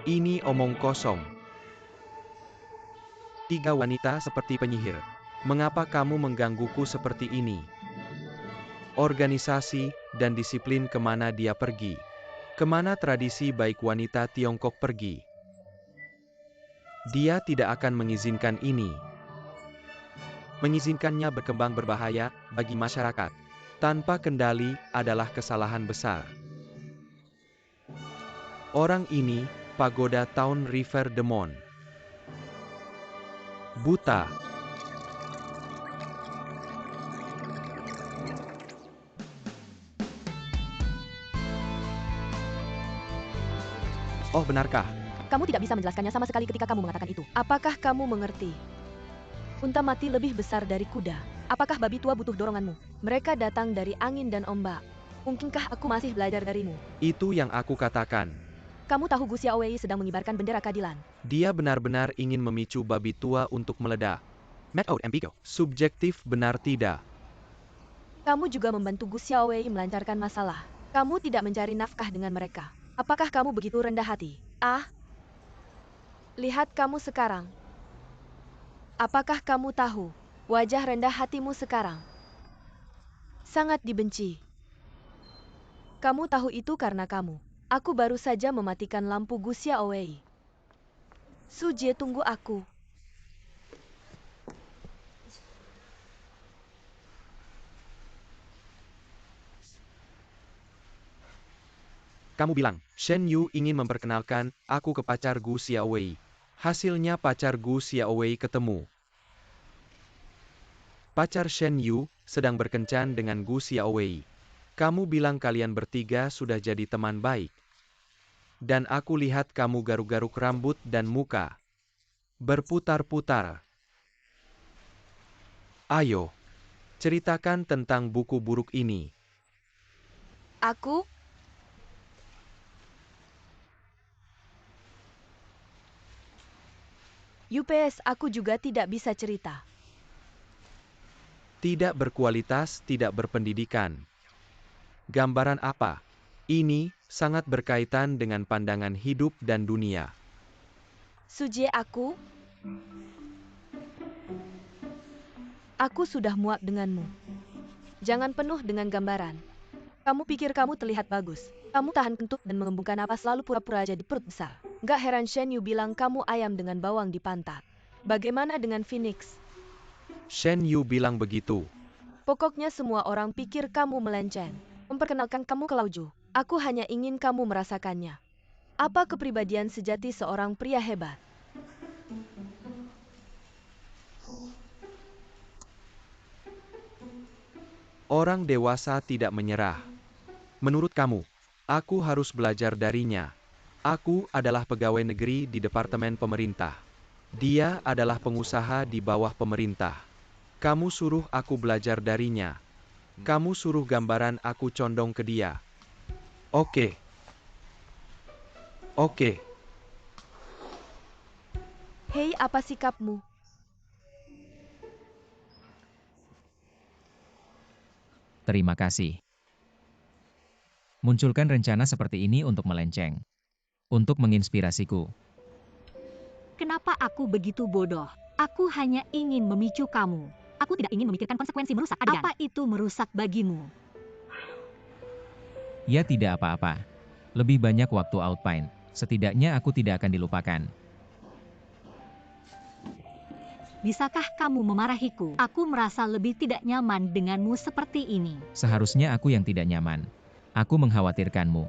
Ini omong kosong. 3 wanita seperti penyihir. Mengapa kamu menggangguku seperti ini? Organisasi dan disiplin kemana dia pergi? Kemana tradisi baik wanita Tiongkok pergi? Dia tidak akan mengizinkan ini. Mengizinkannya berkembang berbahaya bagi masyarakat. Tanpa kendali adalah kesalahan besar. Orang ini, Pagoda Town River Demon. Buta. Oh, benarkah? Kamu tidak bisa menjelaskannya sama sekali ketika kamu mengatakan itu. Apakah kamu mengerti? Unta mati lebih besar dari kuda. Apakah babi tua butuh doronganmu? Mereka datang dari angin dan ombak. Mungkinkah aku masih belajar darimu? Itu yang aku katakan. Kamu tahu Gu Xiaowei sedang mengibarkan bendera keadilan. Dia benar-benar ingin memicu babi tua untuk meledak. Matt out ambiguo. Subjektif benar tidak. Kamu juga membantu Gu Xiaowei melancarkan masalah. Kamu tidak mencari nafkah dengan mereka. Apakah kamu begitu rendah hati? Lihat kamu sekarang. Apakah kamu tahu wajah rendah hatimu sekarang? Sangat dibenci. Kamu tahu itu karena kamu. Aku baru saja mematikan lampu Gu Xiaowei. Su Jie, tunggu aku. Kamu bilang, Shen Yu ingin memperkenalkan aku ke pacar Gu Xiaowei. Hasilnya pacar Gu Xiaowei ketemu. Pacar Shen Yu sedang berkencan dengan Gu Xiaowei. Kamu bilang kalian bertiga sudah jadi teman baik. Dan aku lihat kamu garuk-garuk rambut dan muka. Berputar-putar. Ayo, ceritakan tentang buku buruk ini. Aku? UPS aku juga tidak bisa cerita. Tidak berkualitas, tidak berpendidikan. Gambaran apa? Ini sangat berkaitan dengan pandangan hidup dan dunia. Su Jie, aku sudah muak denganmu. Jangan penuh dengan gambaran. Kamu pikir kamu terlihat bagus. Kamu tahan kentut dan mengembungkan napas lalu pura-pura jadi perut besar. Gak heran Shen Yu bilang kamu ayam dengan bawang di pantat. Bagaimana dengan Phoenix? Shen Yu bilang begitu. Pokoknya semua orang pikir kamu melenceng. Memperkenalkan kamu ke Lauju. Aku hanya ingin kamu merasakannya. Apa kepribadian sejati seorang pria hebat? Orang dewasa tidak menyerah. Menurut kamu, aku harus belajar darinya. Aku adalah pegawai negeri di departemen pemerintah. Dia adalah pengusaha di bawah pemerintah. Kamu suruh aku belajar darinya. Kamu suruh gambaran aku condong ke dia. Oke. Hei, apa sikapmu? Terima kasih. Munculkan rencana seperti ini untuk melenceng. Untuk menginspirasiku. Kenapa aku begitu bodoh? Aku hanya ingin memicu kamu. Aku tidak ingin memikirkan konsekuensi merusak adegan. Apa itu merusak bagimu? Ya tidak apa-apa. Lebih banyak waktu outpine. Setidaknya aku tidak akan dilupakan. Bisakah kamu memarahiku? Aku merasa lebih tidak nyaman denganmu seperti ini. Seharusnya aku yang tidak nyaman. Aku mengkhawatirkanmu.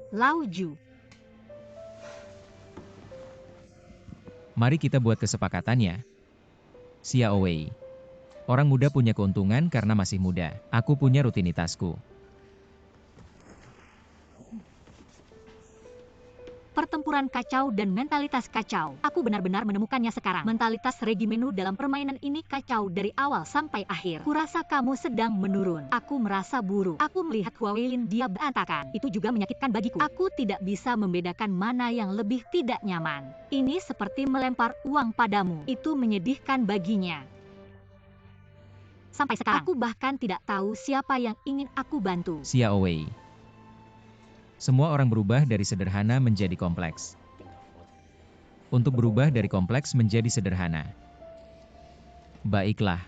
Lauju. Mari kita buat kesepakatannya. Xiaowei. Orang muda punya keuntungan karena masih muda. Aku punya rutinitasku. Pertempuran kacau dan mentalitas kacau. Aku benar-benar menemukannya sekarang. Mentalitas regimenu dalam permainan ini kacau dari awal sampai akhir. Kurasa kamu sedang menurun. Aku merasa buruk. Aku melihat Huawei dia berantakan. Itu juga menyakitkan bagiku. Aku tidak bisa membedakan mana yang lebih tidak nyaman. Ini seperti melempar uang padamu. Itu menyedihkan baginya. Sampai sekarang, aku bahkan tidak tahu siapa yang ingin aku bantu. Xiaowei. Semua orang berubah dari sederhana menjadi kompleks. Untuk berubah dari kompleks menjadi sederhana. Baiklah.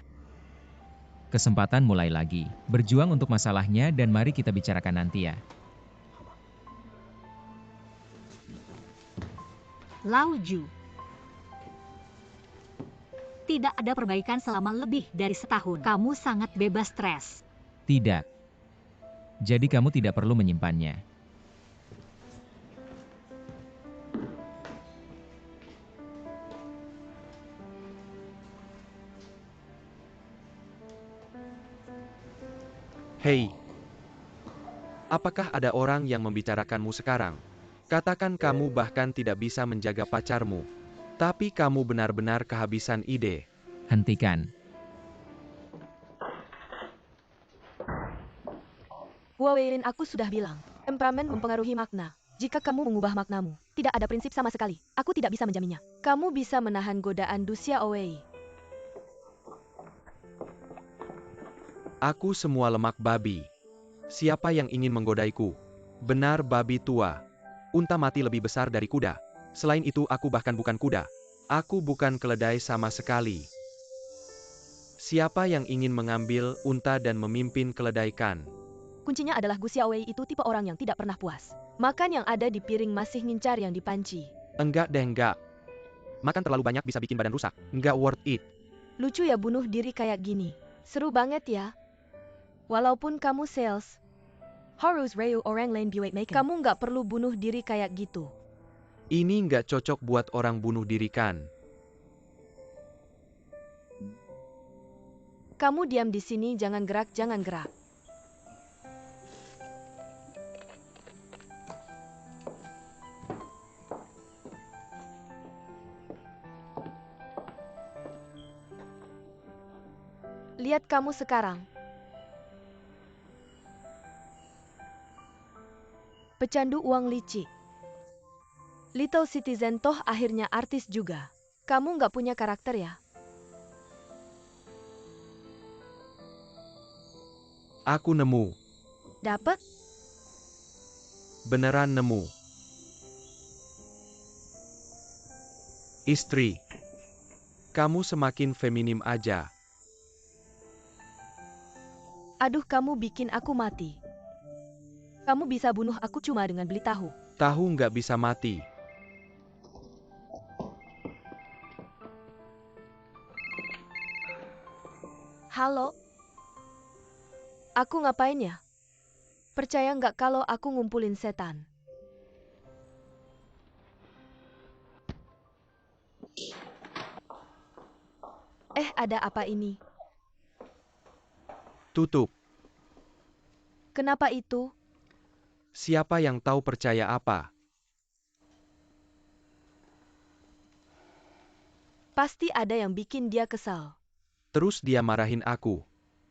Kesempatan mulai lagi. Berjuang untuk masalahnya dan mari kita bicarakan nanti ya. Lauju. Tidak ada perbaikan selama lebih dari setahun. Kamu sangat bebas stres. Tidak. Jadi kamu tidak perlu menyimpannya. Hei. Apakah ada orang yang membicarakanmu sekarang? Katakan kamu bahkan tidak bisa menjaga pacarmu. Tapi kamu benar-benar kehabisan ide. Hentikan. Huawei, aku sudah bilang, temperamen mempengaruhi makna. Jika kamu mengubah maknamu, tidak ada prinsip sama sekali. Aku tidak bisa menjaminnya. Kamu bisa menahan godaan Du Xiaowei. Aku semua lemak babi. Siapa yang ingin menggodaiku? Benar babi tua. Unta mati lebih besar dari kuda. Selain itu aku bahkan bukan kuda. Aku bukan keledai sama sekali. Siapa yang ingin mengambil unta dan memimpin keledaikan? Kuncinya adalah Gu Xiaowei itu tipe orang yang tidak pernah puas. Makan yang ada di piring masih ngincar yang dipanci. Enggak deh enggak. Makan terlalu banyak bisa bikin badan rusak. Enggak worth it. Lucu ya bunuh diri kayak gini. Seru banget ya. Walaupun kamu sales. Harus rayu orang lain buat makan. Kamu nggak perlu bunuh diri kayak gitu. Ini enggak cocok buat orang bunuh diri kan? Kamu diam di sini, jangan gerak, jangan gerak. Lihat kamu sekarang. Pecandu uang licik. Little Citizen toh akhirnya artis juga. Kamu nggak punya karakter ya? Aku nemu. Dapat? Beneran nemu. Istri. Kamu semakin feminim aja. Aduh, kamu bikin aku mati. Kamu bisa bunuh aku cuma dengan beli tahu. Tahu nggak bisa mati. Halo? Aku ngapain ya? Percaya nggak kalau aku ngumpulin setan? Ada apa ini? Tutup. Kenapa itu? Siapa yang tahu percaya apa? Pasti ada yang bikin dia kesal. Terus dia marahin aku.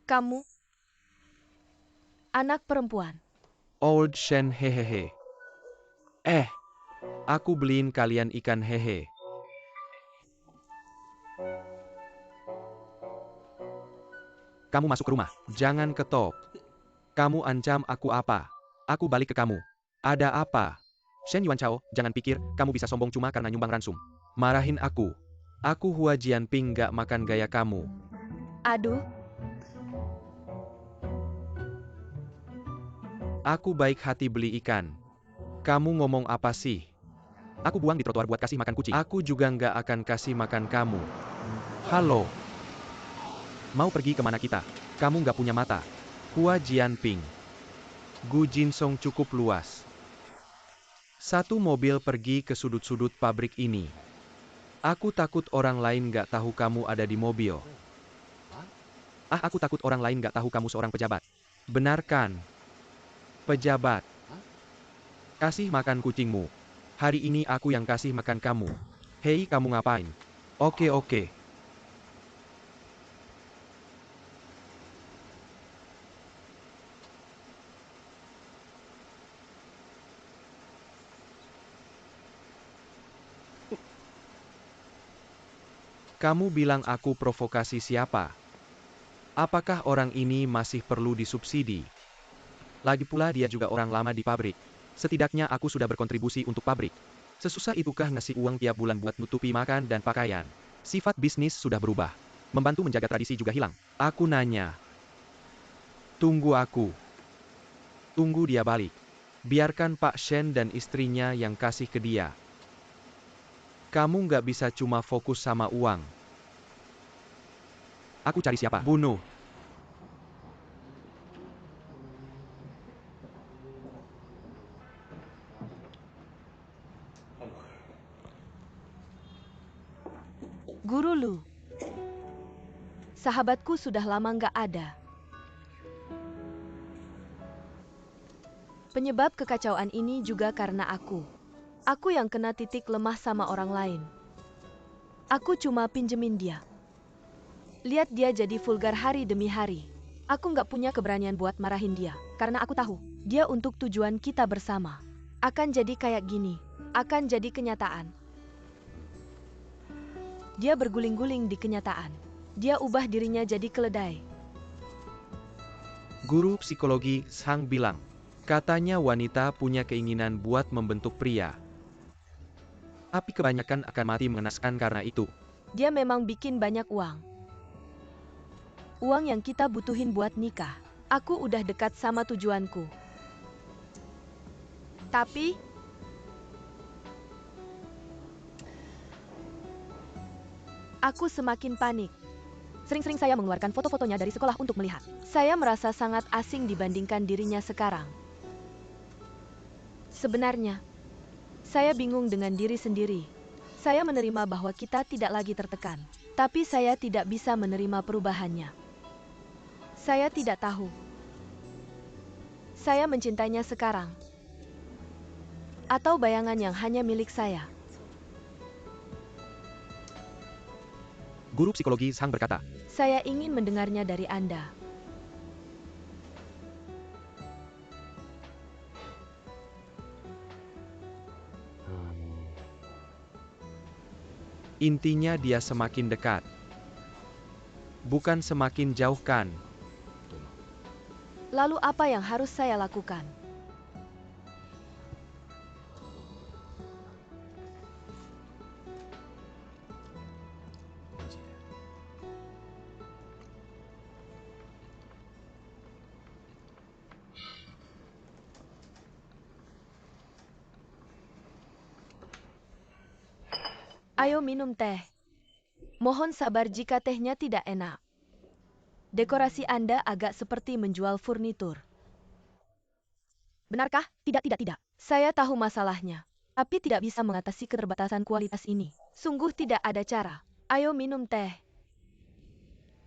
Kamu? Anak perempuan. Old Shen hehehe. Aku beliin kalian ikan hehe. Kamu masuk ke rumah, jangan ketok. Kamu ancam aku apa? Aku balik ke kamu. Ada apa? Shen Yuanchao, jangan pikir kamu bisa sombong cuma karena nyumbang ransum. Marahin aku. Aku Hua Jianping gak makan gaya kamu. Aduh, Aku baik hati beli ikan. Kamu ngomong apa sih? Aku buang di trotoar buat kasih makan kucing. Aku juga nggak akan kasih makan kamu. Halo. Mau pergi kemana kita? Kamu nggak punya mata. Hua Jianping. Gu Jinsong cukup luas. Satu mobil pergi ke sudut-sudut pabrik ini. Aku takut orang lain nggak tahu kamu ada di mobil. Aku takut orang lain nggak tahu kamu seorang pejabat. Benar kan? Pejabat. Kasih makan kucingmu. Hari ini aku yang kasih makan kamu. Hei, kamu ngapain? Oke. Kamu bilang aku provokasi siapa? Apakah orang ini masih perlu disubsidi? Lagi pula dia juga orang lama di pabrik. Setidaknya aku sudah berkontribusi untuk pabrik. Sesusah itukah ngasih uang tiap bulan buat nutupi makan dan pakaian? Sifat bisnis sudah berubah. Membantu menjaga tradisi juga hilang. Aku nanya. Tunggu aku. Tunggu dia balik. Biarkan Pak Shen dan istrinya yang kasih ke dia. Kamu nggak bisa cuma fokus sama uang. Aku cari siapa? Bunuh. Guru Lu. Sahabatku sudah lama nggak ada. Penyebab kekacauan ini juga karena aku. Aku yang kena titik lemah sama orang lain. Aku cuma pinjemin dia. Lihat dia jadi vulgar hari demi hari. Aku nggak punya keberanian buat marahin dia, karena aku tahu, dia untuk tujuan kita bersama. Akan jadi kayak gini. Akan jadi kenyataan. Dia berguling-guling di kenyataan. Dia ubah dirinya jadi keledai. Guru psikologi Sang bilang, katanya wanita punya keinginan buat membentuk pria. Tapi kebanyakan akan mati mengenaskan karena itu. Dia memang bikin banyak uang. Uang yang kita butuhin buat nikah. Aku udah dekat sama tujuanku. Tapi aku semakin panik. Sering-sering saya mengeluarkan foto-fotonya dari sekolah untuk melihat. Saya merasa sangat asing dibandingkan dirinya sekarang. Sebenarnya, saya bingung dengan diri sendiri. Saya menerima bahwa kita tidak lagi tertekan. Tapi saya tidak bisa menerima perubahannya. Saya tidak tahu. Saya mencintainya sekarang. Atau bayangan yang hanya milik saya. Guru psikologi Sang berkata, Saya ingin mendengarnya dari Anda. intinya dia semakin dekat. Bukan semakin jauh kan? Lalu apa yang harus saya lakukan? Ayo minum teh. Mohon sabar jika tehnya tidak enak. Dekorasi Anda agak seperti menjual furnitur. Benarkah? Tidak. Saya tahu masalahnya. Tapi tidak bisa mengatasi keterbatasan kualitas ini. Sungguh tidak ada cara. Ayo minum teh.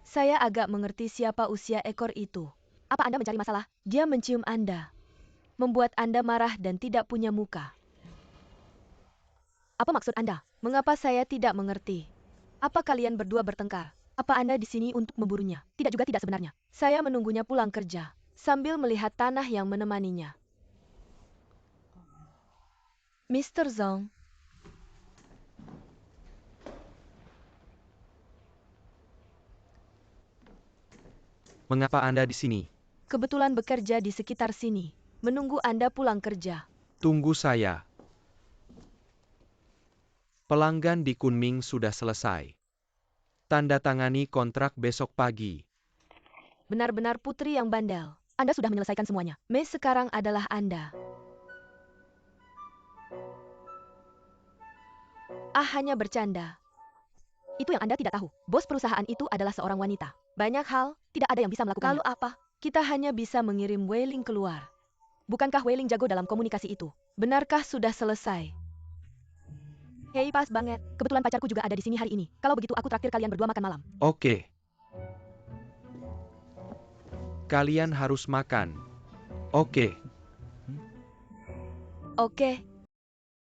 Saya agak mengerti siapa usia ekor itu. Apa Anda mencari masalah? Dia mencium Anda. Membuat Anda marah dan tidak punya muka. Apa maksud Anda? Mengapa saya tidak mengerti? Apa kalian berdua bertengkar? Apa Anda di sini untuk memburunya? Tidak juga tidak sebenarnya. Saya menunggunya pulang kerja, sambil melihat tanah yang menemaninya. Mr. Zhang. Mengapa Anda di sini? Kebetulan bekerja di sekitar sini. Menunggu Anda pulang kerja. Tunggu saya. Pelanggan di Kunming sudah selesai. Tanda tangani kontrak besok pagi. Benar-benar putri yang bandel. Anda sudah menyelesaikan semuanya. Mei sekarang adalah Anda. Hanya bercanda. Itu yang Anda tidak tahu. Bos perusahaan itu adalah seorang wanita. Banyak hal, tidak ada yang bisa melakukannya. Lalu apa? Kita hanya bisa mengirim Wei Ling keluar. Bukankah Wei Ling jago dalam komunikasi itu? Benarkah sudah selesai? Hei, pas banget. Kebetulan pacarku juga ada di sini hari ini. Kalau begitu aku traktir kalian berdua makan malam. Oke. Kalian harus makan. Oke. Oke.